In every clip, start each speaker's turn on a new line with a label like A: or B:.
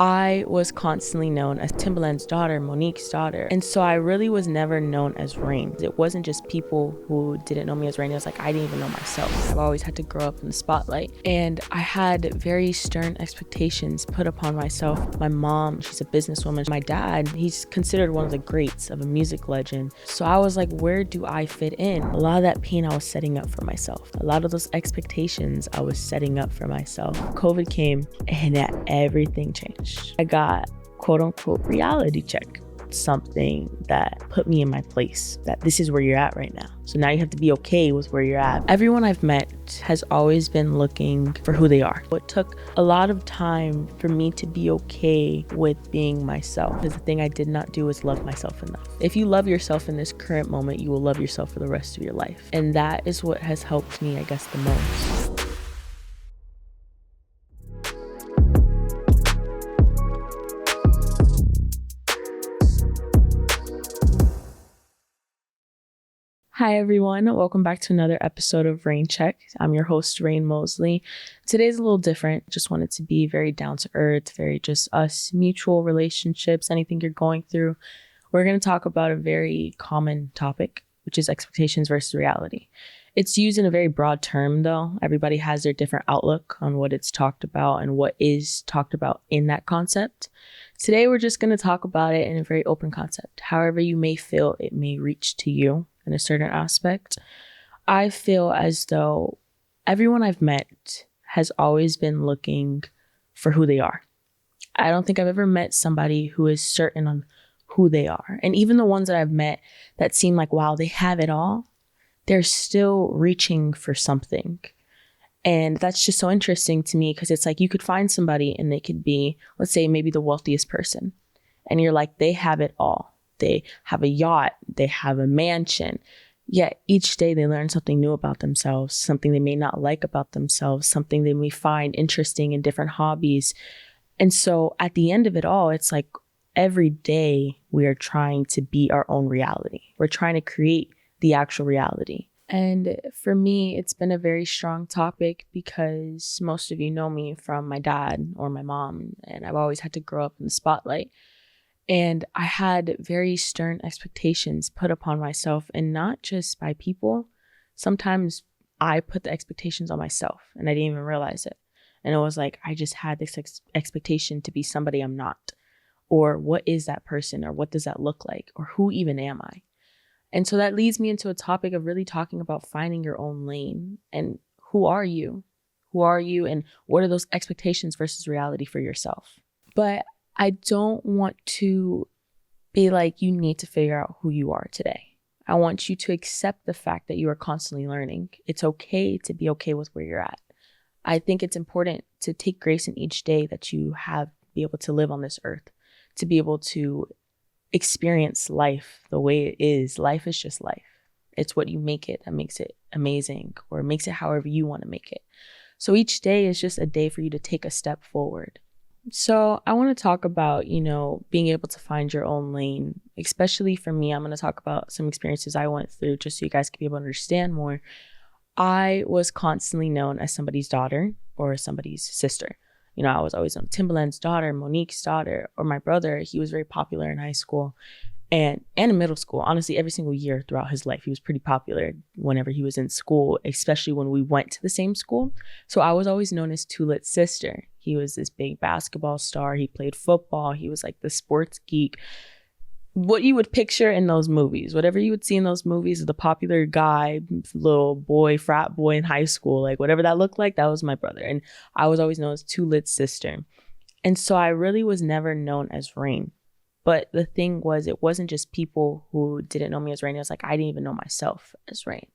A: I was constantly known as Timbaland's daughter, Monique's daughter. And so I really was never known as Rain. It wasn't just people who didn't know me as Rain. It was like I didn't even know myself. I've always had to grow up in the spotlight. And I had very stern expectations put upon myself. My mom, she's a businesswoman. My dad, he's considered one of the greats of a music legend. So I was like, where do I fit in? A lot of that pain I was setting up for myself. A lot of those expectations I was setting up for myself. COVID came and everything changed. I got quote unquote reality check, something that put me in my place, that this is where you're at right now. So now you have to be okay with where you're at. Everyone I've met has always been looking for who they are. It took a lot of time for me to be okay with being myself, because the thing I did not do is love myself enough. If you love yourself in this current moment, you will love yourself for the rest of your life. And that is what has helped me, I guess, the most. Hi everyone, welcome back to another episode of Rain Check. I'm your host, Rain Mosley. Today's a little different. Just wanted to be very down to earth, very just us, mutual relationships, anything you're going through. We're going to talk about a very common topic, which is expectations versus reality. It's used in a very broad term though. Everybody has their different outlook on what it's talked about and what is talked about in that concept. Today, we're just going to talk about it in a very open concept. However you may feel it may reach to you in a certain aspect. I feel as though everyone I've met has always been looking for who they are. I don't think I've ever met somebody who is certain on who they are. And even the ones that I've met that seem like, wow, they have it all, they're still reaching for something. And that's just so interesting to me, because it's like you could find somebody and they could be, let's say, maybe the wealthiest person. And you're like, they have it all. They have a yacht, they have a mansion, yet each day they learn something new about themselves, something they may not like about themselves, something they may find interesting in different hobbies. And so at the end of it all, it's like every day we are trying to be our own reality. We're trying to create the actual reality. And for me, it's been a very strong topic because most of you know me from my dad or my mom, and I've always had to grow up in the spotlight. And I had very stern expectations put upon myself, and not just by people. Sometimes I put the expectations on myself and I didn't even realize it. And it was like, I just had this expectation to be somebody I'm not. Or what is that person? Or what does that look like? Or who even am I? And so that leads me into a topic of really talking about finding your own lane. And who are you? Who are you? And what are those expectations versus reality for yourself? But I don't want to be like, you need to figure out who you are today. I want you to accept the fact that you are constantly learning. It's okay to be okay with where you're at. I think it's important to take grace in each day that you have, be able to live on this earth, to be able to experience life the way it is. Life is just life. It's what you make it that makes it amazing, or makes it however you want to make it. So each day is just a day for you to take a step forward. So I want to talk about, being able to find your own lane. Especially for me, I'm going to talk about some experiences I went through just so you guys can be able to understand more. I was constantly known as somebody's daughter or somebody's sister. I was always known Timbaland's daughter, Monique's daughter, or my brother. He was very popular in high school and in middle school. Honestly, every single year throughout his life, he was pretty popular whenever he was in school, especially when we went to the same school. So I was always known as Too Lit's sister. He was this big basketball star. He played football. He was like the sports geek. What you would picture in those movies, whatever you would see in those movies, the popular guy, little boy, frat boy in high school, like whatever that looked like, that was my brother. And I was always known as Too Lit's sister. And so I really was never known as Rain. But the thing was, it wasn't just people who didn't know me as Rain. It was like I didn't even know myself as Rain.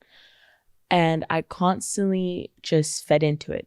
A: And I constantly just fed into it.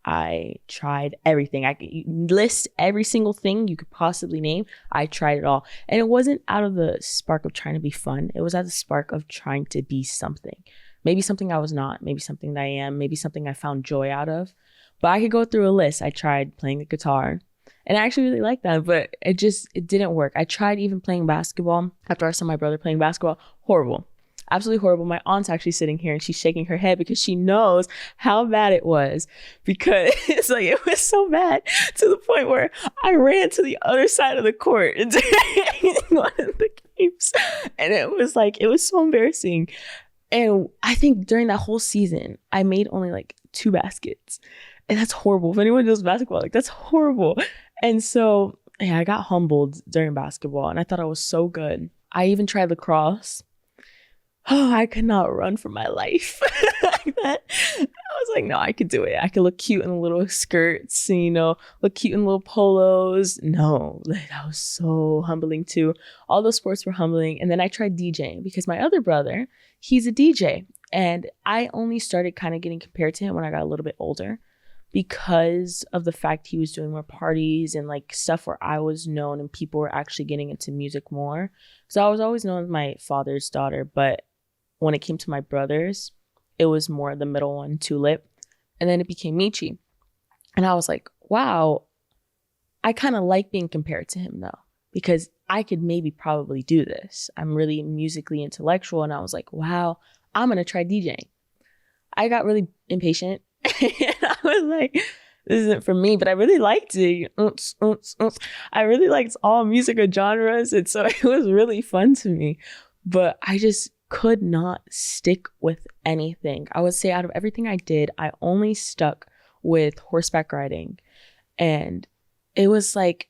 A: I tried everything. I could list every single thing you could possibly name. I tried it all. And it wasn't out of the spark of trying to be fun. It was out of the spark of trying to be something. Maybe something I was not. Maybe something that I am. Maybe something I found joy out of. But I could go through a list. I tried playing the guitar. And I actually really liked that. But it didn't work. I tried even playing basketball. After I saw my brother playing basketball, horrible. Absolutely horrible. My aunt's actually sitting here and she's shaking her head because she knows how bad it was, because it's like, it was so bad to the point where I ran to the other side of the court during one of the games. And it was so embarrassing. And I think during that whole season, I made only like 2 baskets. And that's horrible. If anyone does basketball, like, that's horrible. And so, yeah, I got humbled during basketball and I thought I was so good. I even tried lacrosse. Oh, I could not run for my life like that. I was like, no, I could do it. I could look cute in little skirts, look cute in little polos. No, that was so humbling too. All those sports were humbling. And then I tried DJing because my other brother, he's a DJ. And I only started kind of getting compared to him when I got a little bit older, because of the fact he was doing more parties and like stuff where I was known and people were actually getting into music more. So I was always known as my father's daughter, but when it came to my brothers, it was more the middle one, Tulip. And then it became Michi. And I was like, wow, I kind of like being compared to him though, because I could maybe probably do this. I'm really musically intellectual. And I was like, wow, I'm going to try DJing. I got really impatient. And I was like, this isn't for me, but I really liked it. I really liked all music or genres. And so it was really fun to me. But I just could not stick with anything. I would say out of everything I did, I only stuck with horseback riding. And it was like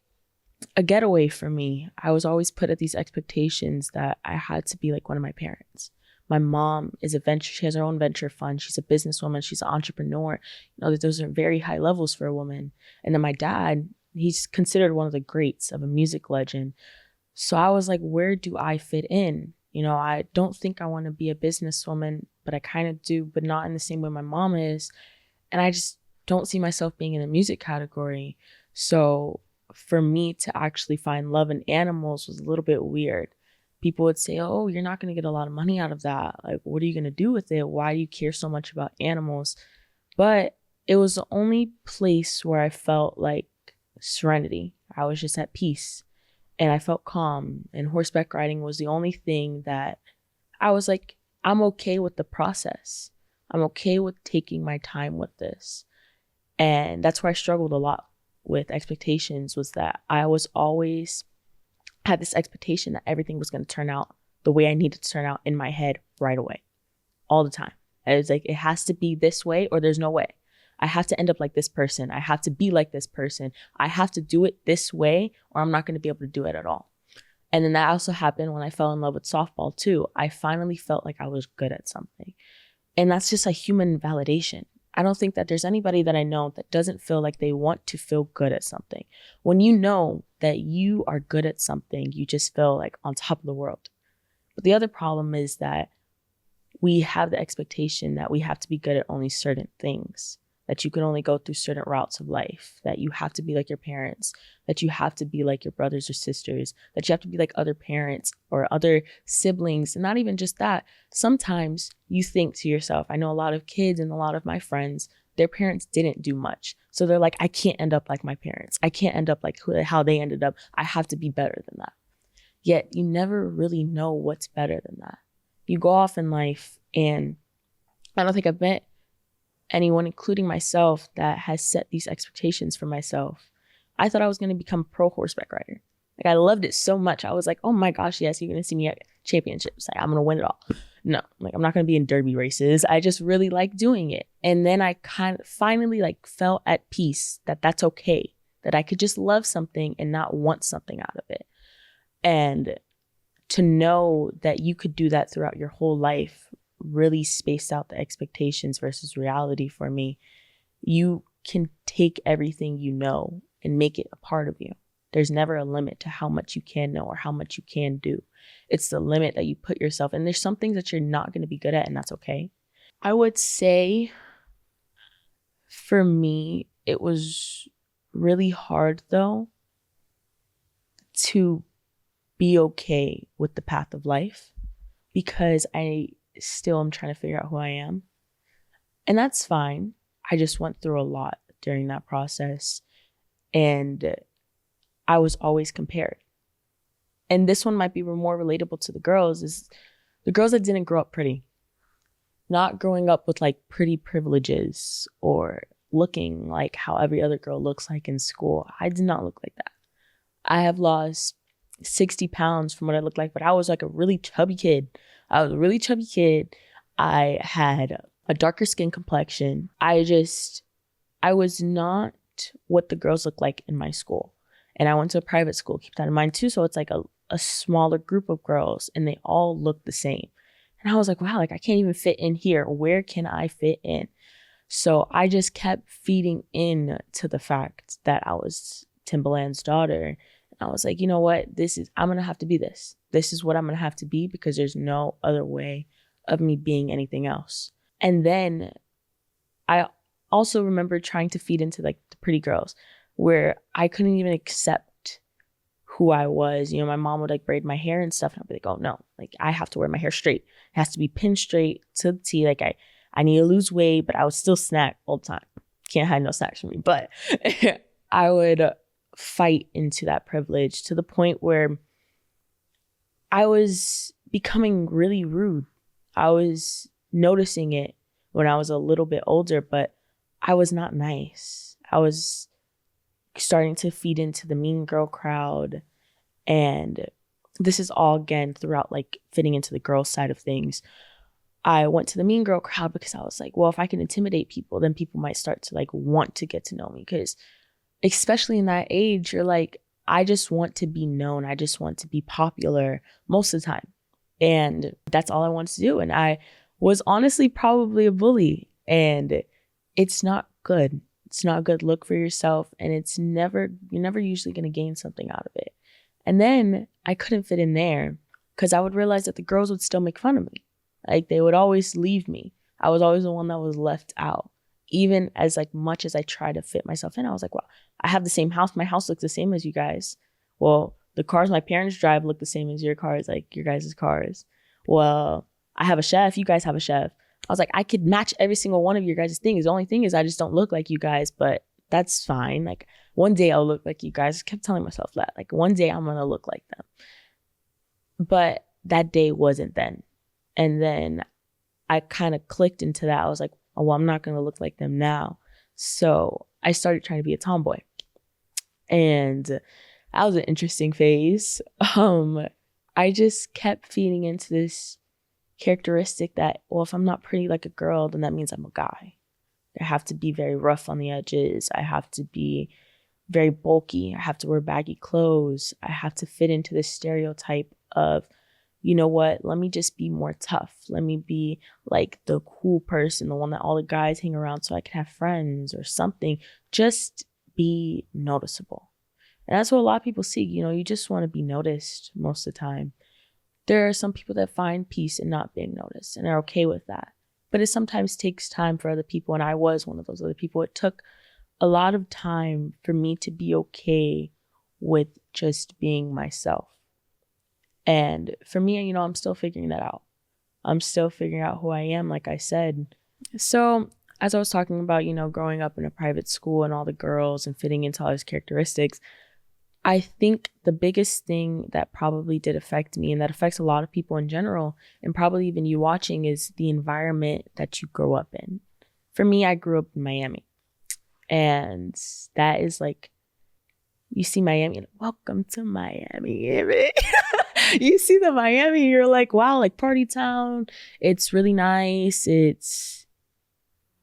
A: a getaway for me. I was always put at these expectations that I had to be like one of my parents. My mom is she has her own venture fund. She's a businesswoman. She's an entrepreneur. Those are very high levels for a woman. And then my dad, he's considered one of the greats of a music legend. So I was like, where do I fit in? I don't think I want to be a businesswoman, but I kind of do, but not in the same way my mom is. And I just don't see myself being in the music category. So for me to actually find love in animals was a little bit weird. People would say, oh, you're not going to get a lot of money out of that. Like, what are you going to do with it? Why do you care so much about animals? But it was the only place where I felt like serenity. I was just at peace. And I felt calm, and horseback riding was the only thing that I was like, I'm okay with the process. I'm okay with taking my time with this. And that's where I struggled a lot with expectations, was that I was always had this expectation that everything was going to turn out the way I needed to turn out in my head right away, all the time. I was like, it has to be this way or there's no way. I have to end up like this person. I have to be like this person. I have to do it this way or I'm not going to be able to do it at all. And then that also happened when I fell in love with softball too. I finally felt like I was good at something. And that's just a human validation. I don't think that there's anybody that I know that doesn't feel like they want to feel good at something. When you know that you are good at something, you just feel like on top of the world. But the other problem is that we have the expectation that we have to be good at only certain things, that you can only go through certain routes of life, that you have to be like your parents, that you have to be like your brothers or sisters, that you have to be like other parents or other siblings. And not even just that. Sometimes you think to yourself, I know a lot of kids and a lot of my friends, their parents didn't do much. So they're like, I can't end up like my parents. I can't end up like how they ended up. I have to be better than that. Yet you never really know what's better than that. You go off in life, and I don't think I've met anyone, including myself, that has set these expectations for myself. I thought I was going to become a pro horseback rider. Like, I loved it so much. I was like, oh my gosh, yes, you're going to see me at championships. Like, I'm going to win it all. No, like, I'm not going to be in derby races. I just really like doing it. And then I kind of finally felt at peace that that's okay, that I could just love something and not want something out of it. And to know that you could do that throughout your whole life really spaced out the expectations versus reality for me. You can take everything you know and make it a part of you. There's never a limit to how much you can know or how much you can do. It's the limit that you put yourself in. There's some things that you're not going to be good at, and that's okay. I would say for me, it was really hard though to be okay with the path of life, because I still am trying to figure out who I am. And that's fine. I just went through a lot during that process, and I was always compared. And this one might be more relatable to the girls, is the girls that didn't grow up pretty, not growing up with like pretty privileges or looking like how every other girl looks like in school. I did not look like that. I have lost 60 pounds from what I looked like, but I was like a really chubby kid. I was a really chubby kid. I had a darker skin complexion. I was not what the girls look like in my school. And I went to a private school, keep that in mind too. So it's like a smaller group of girls and they all look the same. And I was like, wow, like I can't even fit in here. Where can I fit in? So I just kept feeding in to the fact that I was Timbaland's daughter. And I was like, you know what? I'm going to have to be this. This is what I'm going to have to be because there's no other way of me being anything else. And then I also remember trying to feed into like the pretty girls where I couldn't even accept who I was. You know, my mom would like braid my hair and stuff. And I'd be like, oh no, like I have to wear my hair straight. It has to be pinned straight to the T. Like I need to lose weight, but I would still snack all the time. Can't hide no snacks from me. But I would fight into that privilege to the point where I was becoming really rude. I was noticing it when I was a little bit older, but I was not nice. I was starting to feed into the mean girl crowd. And this is all, again, throughout like fitting into the girl side of things. I went to the mean girl crowd because I was like, well, if I can intimidate people, then people might start to like want to get to know me. Because especially in that age, you're like, I just want to be known. I just want to be popular most of the time. And that's all I wanted to do. And I was honestly probably a bully. And it's not good. It's not a good look for yourself. And you're never usually going to gain something out of it. And then I couldn't fit in there because I would realize that the girls would still make fun of me. Like they would always leave me. I was always the one that was left out. Even as like much as I tried to fit myself in, I was like, well, I have the same house. My house looks the same as you guys. Well, the cars my parents drive look the same as your cars, like your guys' cars. Well, I have a chef. You guys have a chef. I was like, I could match every single one of your guys' things. The only thing is I just don't look like you guys, but that's fine. Like one day I'll look like you guys. I kept telling myself that. Like one day I'm going to look like them. But that day wasn't then. And then I kind of clicked into that. I was like, oh, well, I'm not going to look like them now. So I started trying to be a tomboy. And that was an interesting phase. I just kept feeding into this characteristic that, well, if I'm not pretty like a girl, then that means I'm a guy. I have to be very rough on the edges. I have to be very bulky. I have to wear baggy clothes. I have to fit into this stereotype of, you know what, let me just be more tough. Let me be like the cool person, the one that all the guys hang around so I can have friends or something. Just be noticeable. And that's what a lot of people seek. You know, you just want to be noticed most of the time. There are some people that find peace in not being noticed and are okay with that. But it sometimes takes time for other people. And I was one of those other people. It took a lot of time for me to be okay with just being myself. And for me, you know, I'm still figuring that out. I'm still figuring out who I am, like I said. So as I was talking about, you know, growing up in a private school and all the girls and fitting into all these characteristics, I think the biggest thing that probably did affect me and that affects a lot of people in general, and probably even you watching, is the environment that you grow up in. For me, I grew up in Miami. And that is like, you see Miami, like, welcome to Miami. You see the Miami, you're like, wow, like party town. It's really nice. It's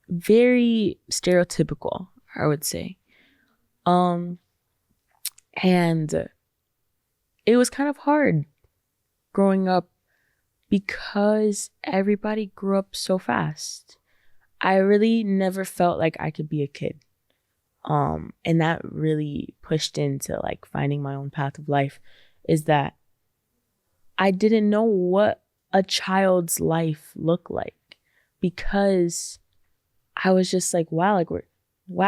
A: very stereotypical, I would say. And it was kind of hard growing up because everybody grew up so fast. I really never felt like I could be a kid. And that really pushed into like finding my own path of life, is that I didn't know what a child's life looked like, because I was just like, wow,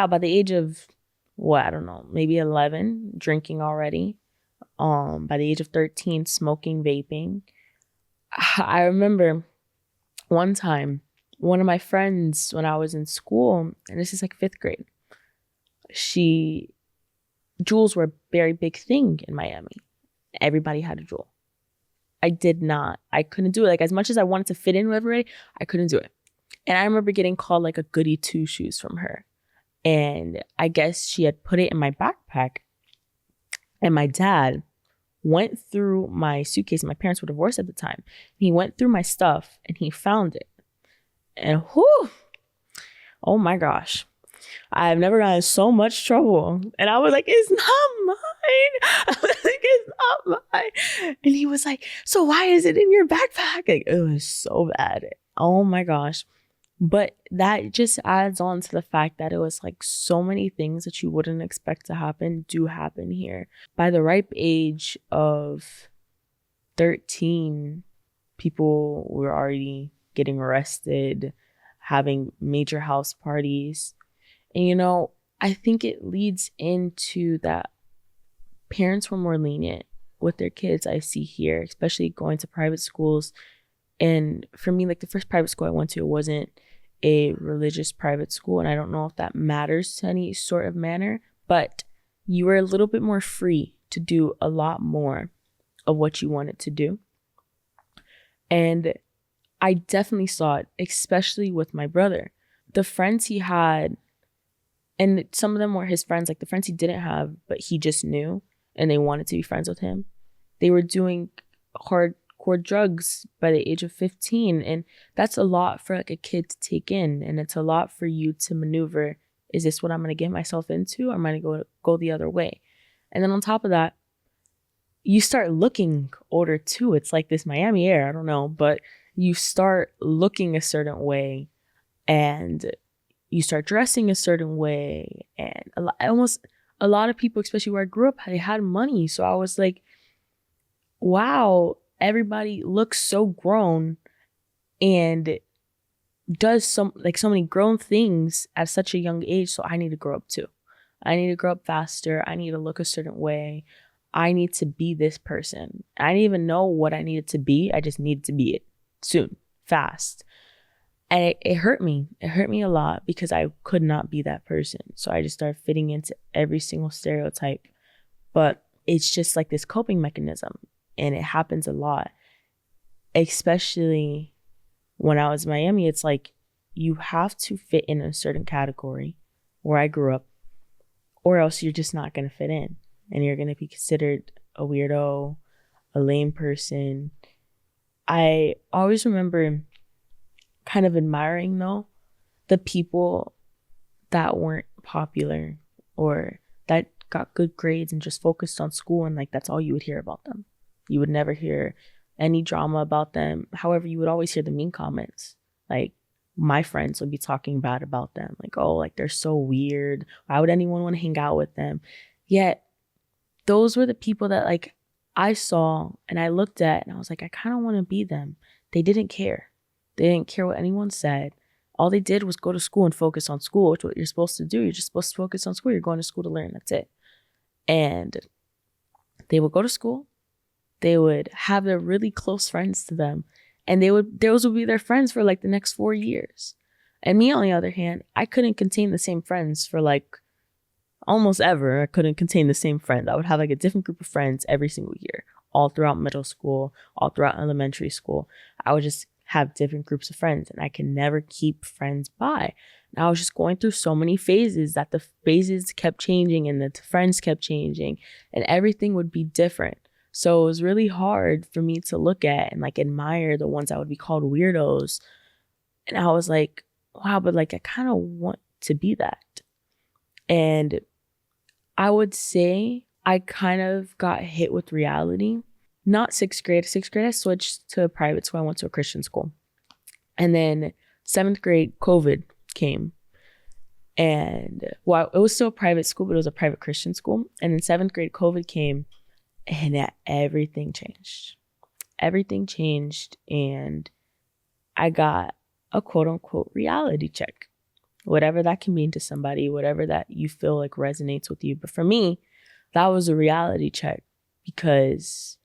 A: by the age of, I don't know, maybe 11, drinking already. By the age of 13, smoking, vaping. I remember one time, one of my friends when I was in school, and this is like 5th grade, Jewels were a very big thing in Miami. Everybody had a jewel. I did not. I couldn't do it. Like, as much as I wanted to fit in with everybody, I couldn't do it. And I remember getting called like a goody two shoes from her. And I guess she had put it in my backpack. And my dad went through my suitcase. My parents were divorced at the time. He went through my stuff and he found it. And whew, oh my gosh, I've never gotten in so much trouble. And I was like, it's not mine. I was like, it's not mine. And he was like, so why is it in your backpack? Like, it was so bad. Oh my gosh. But that just adds on to the fact that it was like so many things that you wouldn't expect to happen do happen here. By the ripe age of 13, people were already getting arrested, having major house parties. And, you know, I think it leads into that parents were more lenient with their kids. I see here, especially going to private schools. And for me, like the first private school I went to, it wasn't a religious private school. And I don't know if that matters to any sort of manner, but you were a little bit more free to do a lot more of what you wanted to do. And I definitely saw it, especially with my brother. The friends he had, and some of them were his friends, like the friends he didn't have, but he just knew and they wanted to be friends with him. They were doing hardcore drugs by the age of 15. And that's a lot for like a kid to take in. And it's a lot for you to maneuver. Is this what I'm going to get myself into? Or am I going to go the other way? And then on top of that, you start looking older too. It's like this Miami air, I don't know, but you start looking a certain way and you start dressing a certain way. And a lot of people, especially where I grew up, they had money. So I was like, wow, everybody looks so grown and does so many grown things at such a young age. So I need to grow up too. I need to grow up faster. I need to look a certain way. I need to be this person. I didn't even know what I needed to be. I just needed to be it soon, fast. And it hurt me. It hurt me a lot because I could not be that person. So I just started fitting into every single stereotype. But it's just like this coping mechanism. And it happens a lot. Especially when I was in Miami, it's like you have to fit in a certain category where I grew up, or else you're just not going to fit in. And you're going to be considered a weirdo, a lame person. I always remember kind of admiring, though, the people that weren't popular or that got good grades and just focused on school, and like that's all you would hear about them. You would never hear any drama about them. However, you would always hear the mean comments. Like my friends would be talking bad about them. Like, oh, like they're so weird. Why would anyone want to hang out with them? Yet those were the people that like I saw and I looked at and I was like, I kind of want to be them. They didn't care. They didn't care what anyone said. All they did was go to school and focus on school, which is what you're supposed to do. You're just supposed to focus on school. You're going to school to learn. That's it. And they would go to school. They would have their really close friends to them. And those would be their friends for like the next 4 years. And me, on the other hand, I couldn't contain the same friends for like almost ever. I couldn't contain the same friends. I would have like a different group of friends every single year, all throughout middle school, all throughout elementary school. I would just have different groups of friends and I can never keep friends by. And I was just going through so many phases that the phases kept changing and the friends kept changing and everything would be different. So it was really hard for me to look at and like admire the ones that would be called weirdos. And I was like, wow, but like I kind of want to be that. And I would say I kind of got hit with reality. Not sixth grade. Sixth grade, I switched to a private school. I went to a Christian school. And then seventh grade, COVID came. And well, it was still a private school, but it was a private Christian school. And in seventh grade, COVID came and everything changed. Everything changed. And I got a quote unquote reality check. Whatever that can mean to somebody, whatever that you feel like resonates with you. But for me, that was a reality check because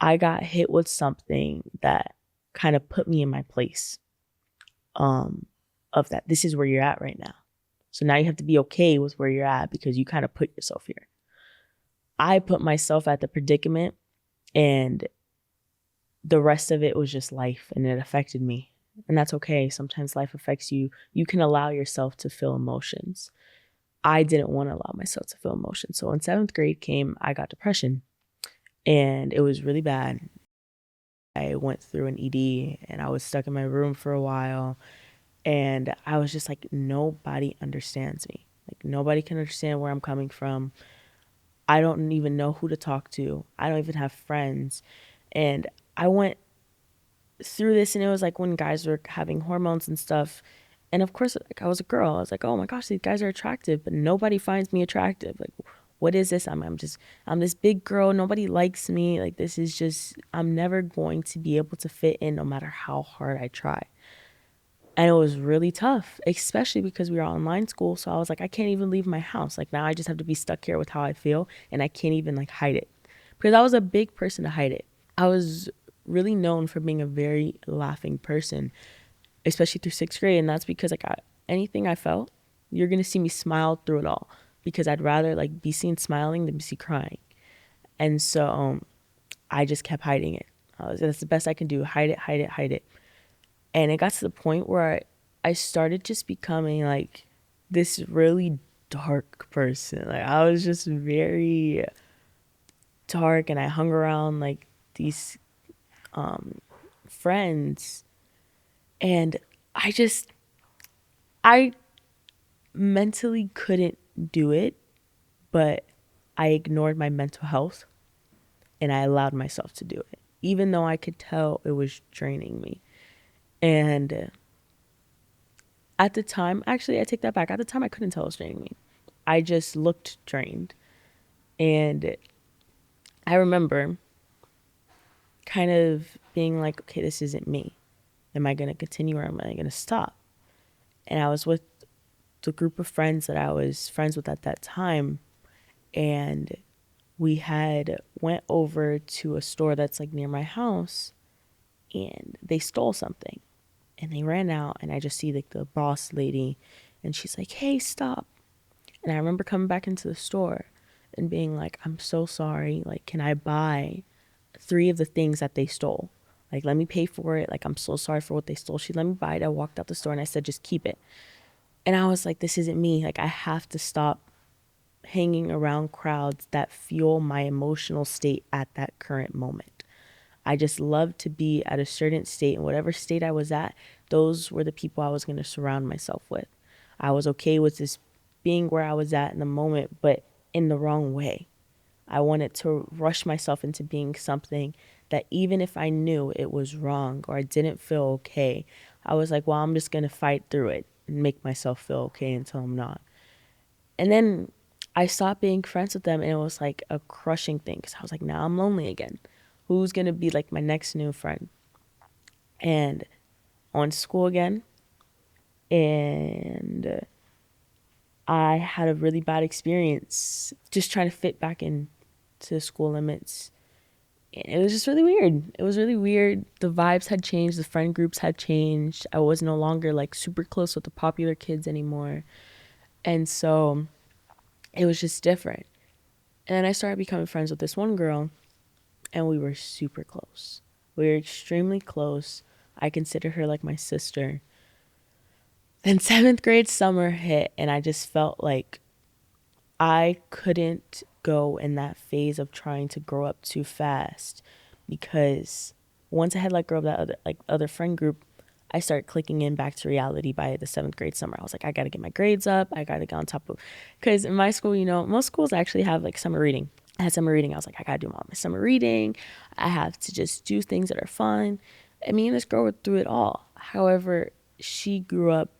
A: I got hit with something that kind of put me in my place of that. This is where you're at right now. So now you have to be okay with where you're at because you kind of put yourself here. I put myself at the predicament and the rest of it was just life, and it affected me. And that's okay. Sometimes life affects you. You can allow yourself to feel emotions. I didn't want to allow myself to feel emotions. So when 7th grade came, I got depression, and it was really bad. I went through an ED, and I was stuck in my room for a while, and I was just like, nobody understands me. Like, nobody can understand where I'm coming from. I don't even know who to talk to. I don't even have friends. And I went through this, and it was like when guys were having hormones and stuff. And of course, like, I was a girl. I was like, oh my gosh, these guys are attractive, but nobody finds me attractive. Like, what is this? I'm this big girl. Nobody likes me. Like, this is just, I'm never going to be able to fit in no matter how hard I try. And it was really tough, especially because we were online school. So I was like, I can't even leave my house. Like, now I just have to be stuck here with how I feel, and I can't even like hide it, because I was a big person to hide it. I was really known for being a very laughing person, especially through 6th grade. And that's because like anything I felt, you're going to see me smile through it all, because I'd rather like be seen smiling than be seen crying. And so I just kept hiding it. That's the best I can do. Hide it, hide it, hide it. And it got to the point where I started just becoming like this really dark person. Like, I was just very dark, and I hung around like these friends, and I mentally couldn't do it, but I ignored my mental health, and I allowed myself to do it, even though I could tell it was draining me. And at the time, actually, I take that back. At the time, I couldn't tell it was draining me. I just looked drained. And I remember kind of being like, okay, this isn't me. Am I going to continue, or am I going to stop? And I was with the group of friends that I was friends with at that time. And we had went over to a store that's like near my house, and they stole something, and they ran out, and I just see like the boss lady, and she's like, hey, stop. And I remember coming back into the store and being like, I'm so sorry. Like, can I buy 3 of the things that they stole? Like, let me pay for it. Like, I'm so sorry for what they stole. She let me buy it. I walked out the store, and I said, just keep it. And I was like, this isn't me. Like, I have to stop hanging around crowds that fuel my emotional state at that current moment. I just love to be at a certain state, and whatever state I was at, those were the people I was going to surround myself with. I was okay with this being where I was at in the moment, but in the wrong way. I wanted to rush myself into being something that, even if I knew it was wrong or I didn't feel okay, I was like, well, I'm just going to fight through it and make myself feel okay until I'm not. And then I stopped being friends with them, and it was like a crushing thing, because I was like, now I'm lonely again. Who's going to be like my next new friend? And on school again, and I had a really bad experience just trying to fit back into school limits. And it was just really weird. It was really weird. The vibes had changed. The friend groups had changed. I was no longer like super close with the popular kids anymore. And so it was just different. And then I started becoming friends with this one girl, and we were super close. We were extremely close. I consider her like my sister. Then 7th grade summer hit, and I just felt like I couldn't go in that phase of trying to grow up too fast, because once I had let go of that other friend group, I started clicking in back to reality by the 7th grade summer. I was like, I got to get my grades up. I got to get on top of, because in my school, most schools actually have like summer reading. I had summer reading. I was like, I got to do all my summer reading. I have to just do things that are fun. And me and this girl were through it all. However, she grew up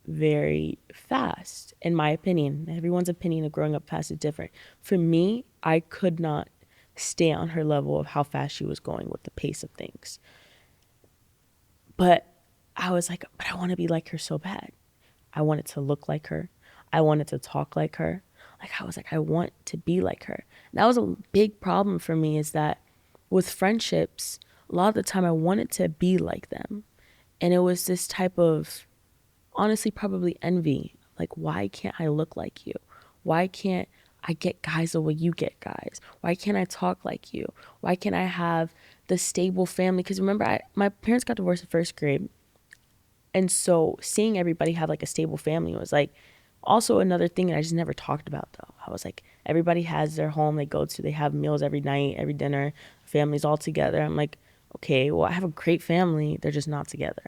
A: very fast, in my opinion. Everyone's opinion of growing up fast is different. For me, I could not stay on her level of how fast she was going with the pace of things. But I was like, but I want to be like her so bad. I wanted to look like her. I wanted to talk like her. Like, I was like, I want to be like her. And that was a big problem for me, is that with friendships, a lot of the time I wanted to be like them. And it was this type of, honestly, probably envy. Like, why can't I look like you? Why can't I get guys the way you get guys? Why can't I talk like you? Why can't I have the stable family? Because remember, my parents got divorced in first grade. And so seeing everybody have like a stable family was like also another thing that I just never talked about though. I was like, everybody has their home they go to, they have meals every night, every dinner, families all together. I'm like, okay, well, I have a great family. They're just not together.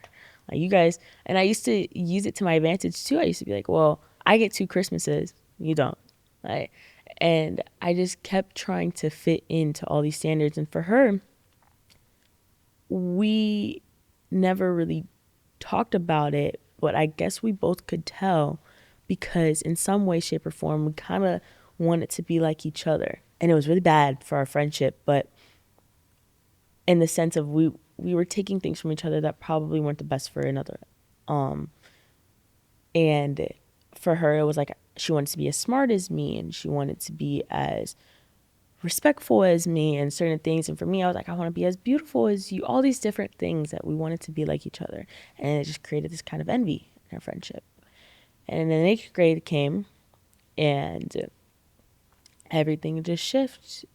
A: Like you guys, and I used to use it to my advantage too. I used to be like, well, I get 2 Christmases, you don't. Like, and I just kept trying to fit into all these standards. And for her, we never really talked about it, but I guess we both could tell because in some way, shape, or form, we kind of wanted to be like each other. And it was really bad for our friendship, but in the sense of we were taking things from each other that probably weren't the best for another. And for her, it was like she wanted to be as smart as me and she wanted to be as respectful as me and certain things. And for me, I was like, I want to be as beautiful as you, all these different things that we wanted to be like each other. And it just created this kind of envy in our friendship. And then 8th grade came and everything just shifted.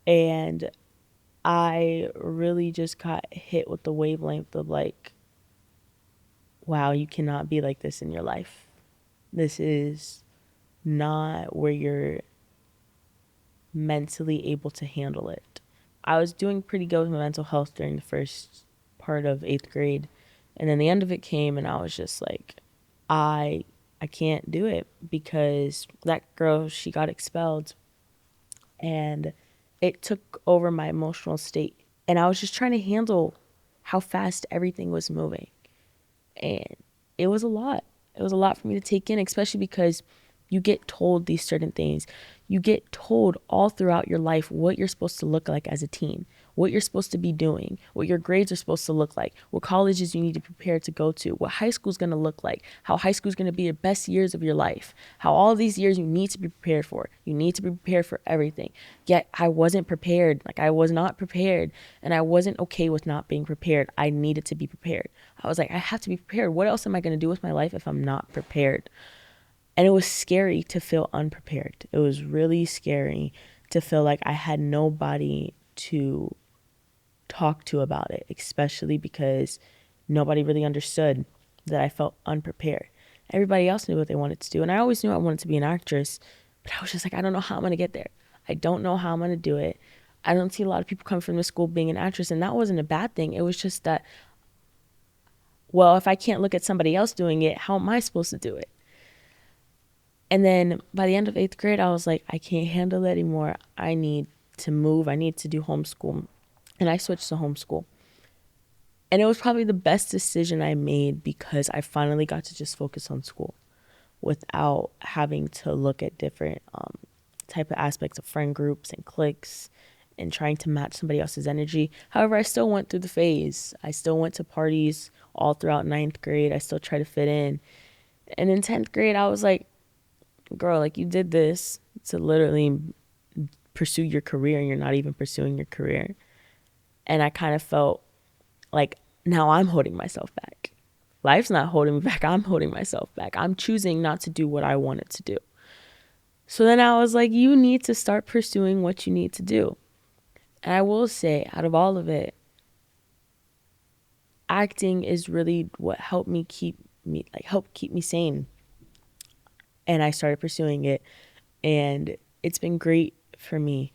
A: And I really just got hit with the wavelength of like, wow, you cannot be like this in your life. This is not where you're mentally able to handle it. I was doing pretty good with my mental health during the first part of 8th grade. And then the end of it came and I was just like, I can't do it because that girl, she got expelled and it took over my emotional state. And I was just trying to handle how fast everything was moving. And it was a lot. It was a lot for me to take in, especially because you get told these certain things. You get told all throughout your life what you're supposed to look like as a teen, what you're supposed to be doing, what your grades are supposed to look like, what colleges you need to prepare to go to, what high school is going to look like, how high school is going to be your best years of your life, how all these years you need to be prepared for. You need to be prepared for everything. Yet I wasn't prepared. Like I was not prepared and I wasn't okay with not being prepared. I needed to be prepared. I was like, I have to be prepared. What else am I going to do with my life if I'm not prepared? And it was scary to feel unprepared. It was really scary to feel like I had nobody to talk to about it, especially because nobody really understood that I felt unprepared. Everybody else knew what they wanted to do. And I always knew I wanted to be an actress, but I was just like, I don't know how I'm going to get there. I don't know how I'm going to do it. I don't see a lot of people come from this school being an actress. And that wasn't a bad thing. It was just that, well, if I can't look at somebody else doing it, how am I supposed to do it? And then by the end of 8th grade, I was like, I can't handle it anymore. I need to move. I need to do homeschool. And I switched to homeschool. And it was probably the best decision I made because I finally got to just focus on school without having to look at different type of aspects of friend groups and cliques and trying to match somebody else's energy. However, I still went through the phase. I still went to parties all throughout 9th grade. I still tried to fit in. And in 10th grade, I was like, girl, like you did this to literally pursue your career and you're not even pursuing your career. And I kind of felt like now I'm holding myself back. Life's not holding me back. I'm holding myself back. I'm choosing not to do what I wanted to do. So then I was like, you need to start pursuing what you need to do. And I will say, out of all of it, acting is really what helped keep me sane. And I started pursuing it and it's been great for me.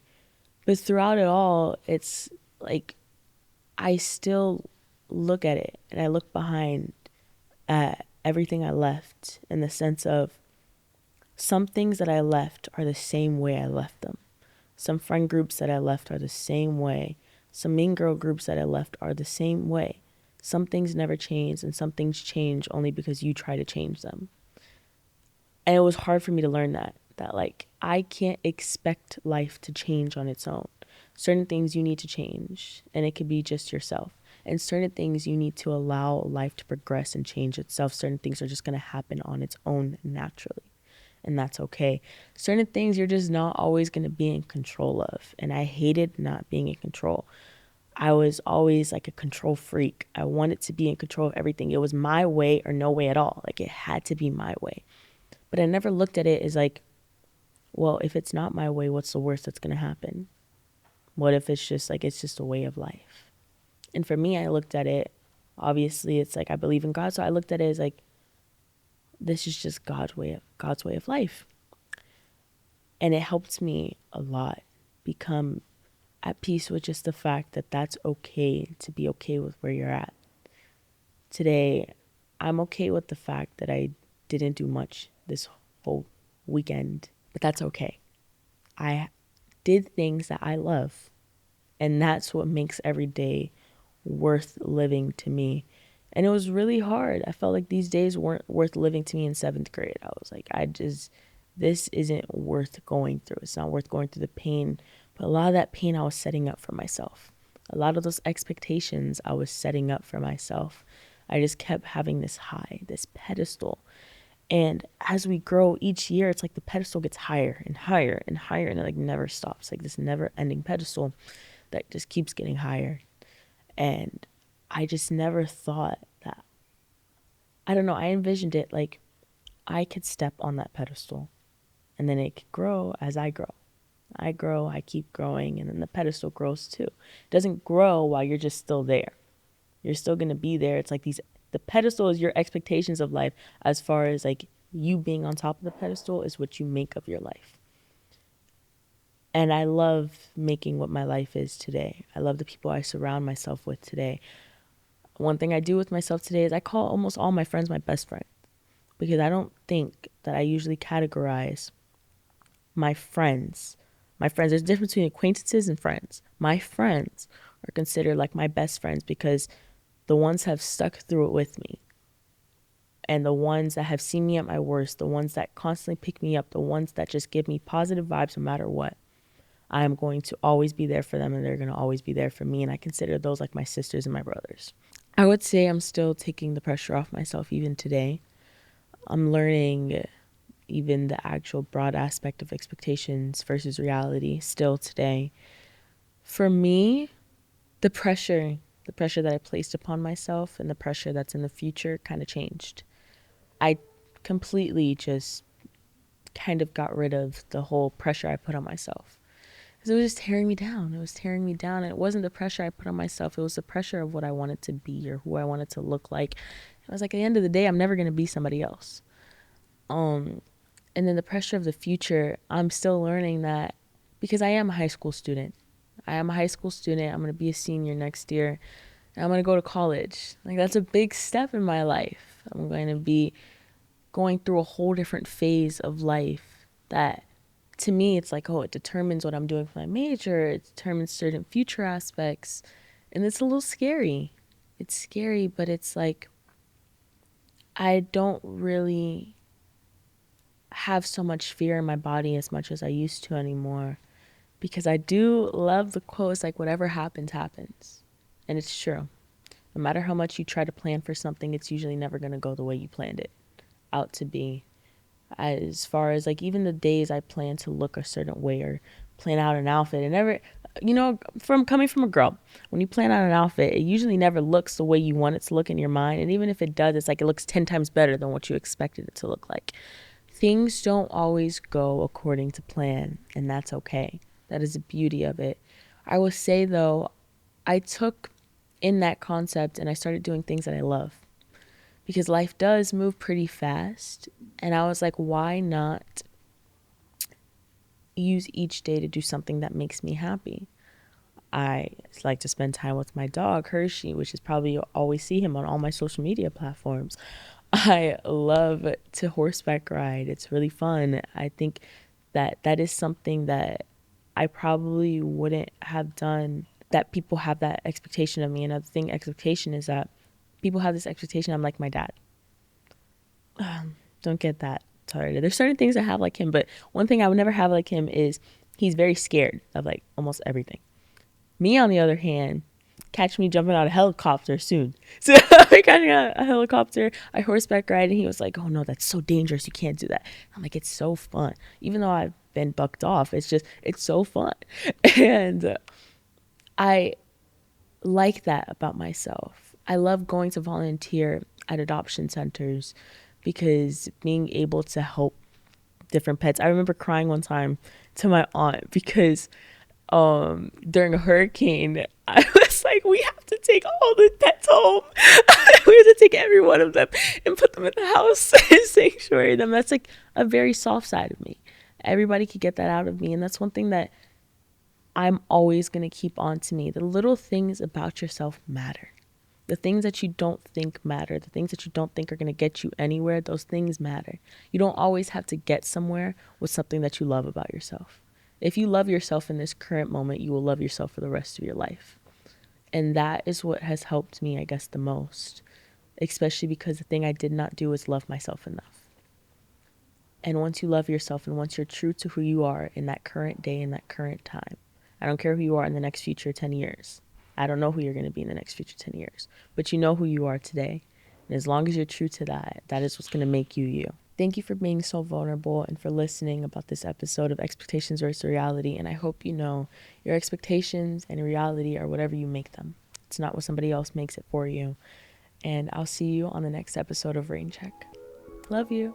A: But throughout it all, it's like I still look at it and I look behind at everything I left in the sense of some things that I left are the same way I left them. Some friend groups that I left are the same way. Some mean girl groups that I left are the same way. Some things never change and some things change only because you try to change them. And it was hard for me to learn that like I can't expect life to change on its own. Certain things you need to change and it could be just yourself. And certain things you need to allow life to progress and change itself. Certain things are just going to happen on its own naturally. And that's okay. Certain things you're just not always going to be in control of. And I hated not being in control. I was always like a control freak. I wanted to be in control of everything. It was my way or no way at all. Like it had to be my way. But I never looked at it as like, well, if it's not my way, what's the worst that's going to happen? What if it's just like, it's just a way of life? And for me, I looked at it, obviously it's like, I believe in God. So I looked at it as like, this is just God's way of life. And it helped me a lot become at peace with just the fact that that's okay, to be okay with where you're at. Today, I'm okay with the fact that I didn't do much this whole weekend, but that's okay. I did things that I love, and that's what makes every day worth living to me. And it was really hard. I felt like these days weren't worth living to me in 7th grade. I was like, this isn't worth going through. It's not worth going through the pain. But a lot of that pain I was setting up for myself. A lot of those expectations I was setting up for myself. I just kept having this high, this pedestal. And as we grow each year, it's like the pedestal gets higher and higher and higher, and it like never stops. Like this never ending pedestal that just keeps getting higher. And I just never thought that, I don't know, I envisioned it like I could step on that pedestal and then it could grow as I grow. I grow, I keep growing, and then the pedestal grows too. It doesn't grow while you're just still there. You're still going to be there. It's like the pedestal is your expectations of life, as far as like you being on top of the pedestal is what you make of your life. And I love making what my life is today. I love the people I surround myself with today. One thing I do with myself today is I call almost all my friends my best friend, because I don't think that I usually categorize my friends. There's a difference between acquaintances and friends. My friends are considered like my best friends because the ones have stuck through it with me. And the ones that have seen me at my worst, the ones that constantly pick me up, the ones that just give me positive vibes no matter what. I am going to always be there for them, and they're going to always be there for me. And I consider those like my sisters and my brothers. I would say I'm still taking the pressure off myself even today. I'm learning even the actual broad aspect of expectations versus reality still today. For me, the pressure that I placed upon myself and the pressure that's in the future kind of changed. I completely just kind of got rid of the whole pressure I put on myself. Because it was just tearing me down. It was tearing me down. And it wasn't the pressure I put on myself. It was the pressure of what I wanted to be or who I wanted to look like. I was like, at the end of the day, I'm never going to be somebody else. And then the pressure of the future, I'm still learning that, because I am a high school student. I'm going to be a senior next year. And I'm going to go to college. Like, that's a big step in my life. I'm going to be going through a whole different phase of life that, to me, it's like, oh, it determines what I'm doing for my major. It determines certain future aspects. And it's a little scary. It's scary, but it's like, I don't really have so much fear in my body as much as I used to anymore, because I do love the quote. It's like, whatever happens, happens. And it's true. No matter how much you try to plan for something, it's usually never going to go the way you planned it out to be. As far as like even the days I plan to look a certain way or plan out an outfit, and never, from coming from a girl, when you plan out an outfit, it usually never looks the way you want it to look in your mind. And even if it does, it's like it looks 10 times better than what you expected it to look like. Things don't always go according to plan, and that's okay. That is the beauty of it. I will say though, I took in that concept and I started doing things that I love, because life does move pretty fast. And I was like, why not use each day to do something that makes me happy? I like to spend time with my dog, Hershey, which is probably, you'll always see him on all my social media platforms. I love to horseback ride. It's really fun. I think that is something that I probably wouldn't have done, that people have that expectation of me. Another thing, expectation, is that people have this expectation I'm like my dad. Don't get that started. There's certain things I have like him, but one thing I would never have like him is he's very scared of like almost everything. Me, on the other hand, catch me jumping out of a helicopter soon. So I catching a helicopter, I horseback ride, and he was like, oh no, that's so dangerous, you can't do that. I'm like, it's so fun. Even though I've been bucked off, it's so fun. And I like that about myself. I love going to volunteer at adoption centers, because being able to help different pets. I remember crying one time to my aunt because during a hurricane, I was like, we have to take all the pets home. We have to take every one of them and put them in the house and sanctuary them. That's like a very soft side of me. Everybody could get that out of me. And that's one thing that I'm always going to keep on to me. The little things about yourself matter. The things that you don't think matter, the things that you don't think are going to get you anywhere, those things matter. You don't always have to get somewhere with something that you love about yourself. If you love yourself in this current moment, you will love yourself for the rest of your life. And that is what has helped me, I guess, the most, especially because the thing I did not do is love myself enough. And once you love yourself and once you're true to who you are in that current day, in that current time, I don't care who you are in the next future 10 years. I don't know who you're going to be in the next future 10 years, but you know who you are today. And as long as you're true to that, that is what's going to make you you. Thank you for being so vulnerable and for listening about this episode of Expectations versus Reality. And I hope you know your expectations and reality are whatever you make them. It's not what somebody else makes it for you. And I'll see you on the next episode of Rain Check. Love you.